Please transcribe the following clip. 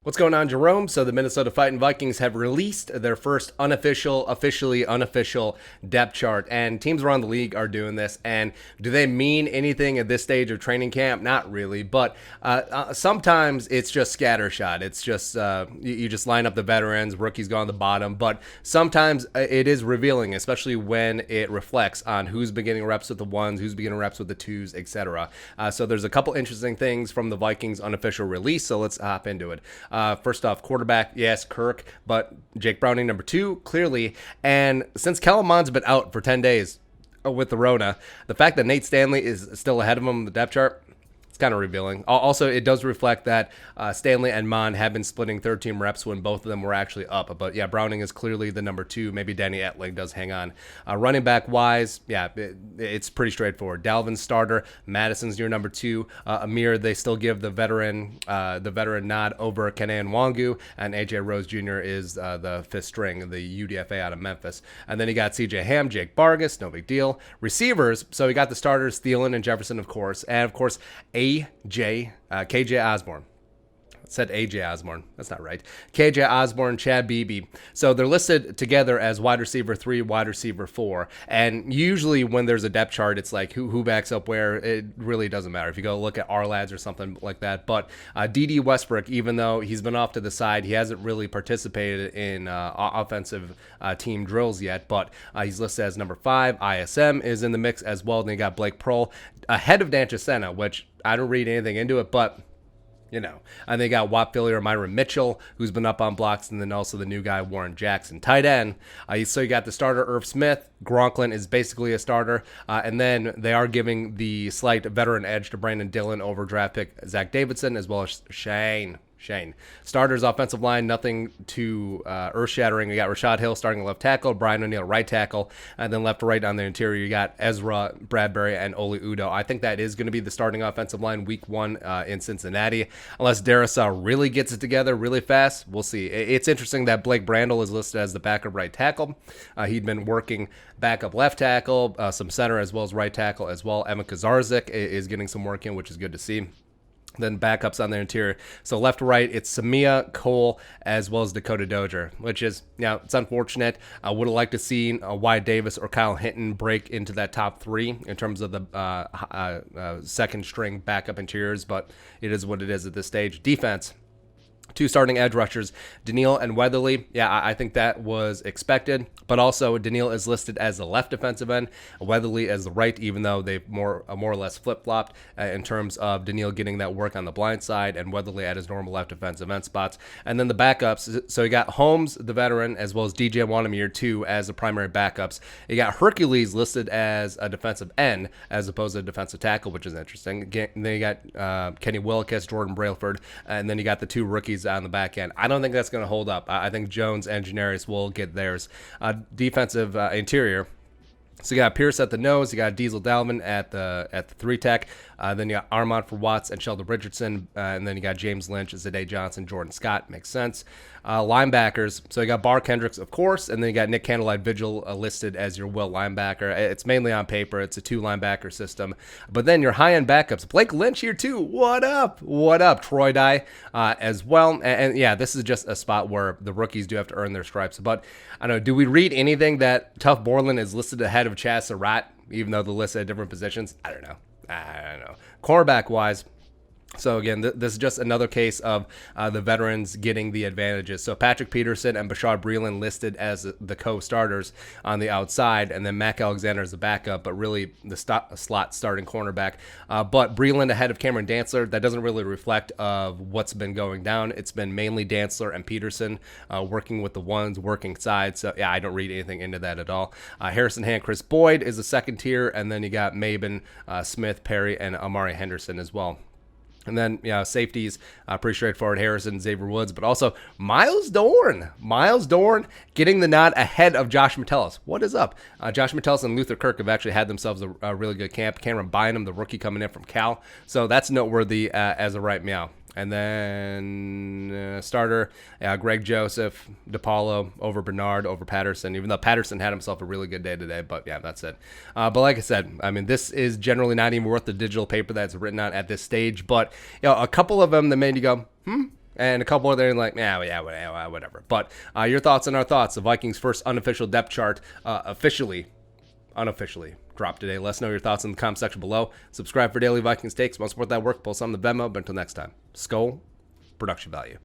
What's going on, Jerome? So the Minnesota Vikings have released their first officially unofficial depth chart, and teams around the league are doing this. And do they mean anything at this stage of training camp? Not really, but sometimes it's just scattershot. It's just you just line up the veterans, rookies go on the bottom. But sometimes it is revealing, especially when it reflects on who's beginning reps with the ones, who's beginning reps with the twos, etc. So there's a couple interesting things from the Vikings unofficial release. So let's hop into it. First off, quarterback, yes, Kirk, but Jake Browning, number 2, clearly. And since Kellen Mond's been out for 10 days with the Rona, the fact that Nate Stanley is still ahead of him on the depth chart, it's kind of revealing. Also, it does reflect that Stanley and Mond have been splitting third-team reps when both of them were actually up. But yeah, Browning is clearly the number 2. Maybe Danny Etling does hang on. Running back-wise, yeah, it's pretty straightforward. Dalvin's starter. Madison's your number 2. Amir, they still give the veteran nod over Kenan Wangu, and AJ Rose Jr. is the 5th string, the UDFA out of Memphis. And then you got CJ Ham, Jake Vargas, no big deal. Receivers, so you got the starters, Thielen and Jefferson, of course, and of course KJ Osborne. Said AJ Osborne. That's not right. KJ Osborne, Chad Beebe. So they're listed together as wide receiver 3, wide receiver 4. And usually when there's a depth chart, it's like who backs up where. It really doesn't matter if you go look at our lads or something like that. But D.D. Westbrook, even though he's been off to the side, he hasn't really participated in offensive team drills yet. But he's listed as number 5. ISM is in the mix as well. Then you got Blake Prohl ahead of Dan Chisena, which I don't read anything into it, but you know, and they got Watt Fillier, Myron Mitchell, who's been up on blocks, and then also the new guy, Warren Jackson. Tight end. So you got the starter, Irv Smith. Gronklin is basically a starter. And then they are giving the slight veteran edge to Brandon Dillon over draft pick Zach Davidson, as well as Shane. Starters, offensive line, nothing too earth-shattering. You got Rashad Hill starting left tackle, Brian O'Neill right tackle, and then left to right on the interior, you got Ezra Bradbury and Oli Udoh. I think that is going to be the starting offensive line week 1 in Cincinnati, unless Darrisaw really gets it together really fast. We'll see. It's interesting that Blake Brandel is listed as the backup right tackle. He'd been working backup left tackle, some center as well as right tackle as well. Emma Kazarzik is getting some work in, which is good to see. Then backups on the interior. So left to right, it's Samia, Cole, as well as Dakota Dozier, which is, it's unfortunate. I would have liked to see Wyatt Davis or Kyle Hinton break into that top 3 in terms of the second string backup interiors, but it is what it is at this stage. Defense. 2 starting edge rushers, Daniil and Weatherly. Yeah, I think that was expected. But also, Daniil is listed as the left defensive end, Weatherly as the right, even though they've more or less flip-flopped in terms of Daniil getting that work on the blind side and Weatherly at his normal left defensive end spots. And then the backups. So you got Holmes, the veteran, as well as DJ Wanamaker, too, as the primary backups. You got Hercules listed as a defensive end as opposed to a defensive tackle, which is interesting. And then you got Kenny Willekes, Jordan Brailford, and then you got the 2 rookies on the back end. I don't think that's going to hold up. I think Jones and Janarius will get theirs. Defensive interior. So you got Pierce at the nose, you got Diesel Dalvin at the 3 tech, then you got Armand for Watts and Sheldon Richardson, and then you got James Lynch, Zayday Johnson, Jordan Scott. Makes sense. Linebackers, so you got Bar Kendricks, of course, and then you got Nick Candlelight Vigil listed as your will linebacker. It's mainly on paper. It's a 2 linebacker system. But then your high-end backups, Blake Lynch here too. What up? Troy Dye as well. And yeah, this is just a spot where the rookies do have to earn their stripes. But I don't know, do we read anything that Tuff Borland is listed ahead of Chaz Surratt, even though they're listed at different positions? I don't know. Cornerback-wise, so again, this is just another case of the veterans getting the advantages. So Patrick Peterson and Bashard Breeland listed as the co-starters on the outside, and then Mac Alexander as the backup, but really the slot starting cornerback. But Breeland ahead of Cameron Dantzler, that doesn't really reflect of what's been going down. It's been mainly Dantzler and Peterson working with the ones, working sides. So yeah, I don't read anything into that at all. Harrison Hand, Chris Boyd is the second tier, and then you got Mabin, Smith, Perry, and Amari Henderson as well. And then, safeties, pretty straightforward. Harrison, Xavier Woods, but also Miles Dorn. Miles Dorn getting the nod ahead of Josh Metellus. What is up? Josh Metellus and Luther Kirk have actually had themselves a really good camp. Cameron Bynum, the rookie coming in from Cal. So that's noteworthy as a right meow. And then starter, Greg Joseph, DePaulo over Bernard, over Patterson, even though Patterson had himself a really good day today. But yeah, that's it. But like I said, I mean, this is generally not even worth the digital paper that's written on at this stage. But a couple of them that made you go, And a couple other like, yeah, whatever. But your thoughts on our thoughts. The Vikings' first unofficial depth chart unofficially dropped today. Let us know your thoughts in the comment section below. Subscribe for daily Vikings takes. Want to support that work, post on the Venmo. But until next time, Skull, production value.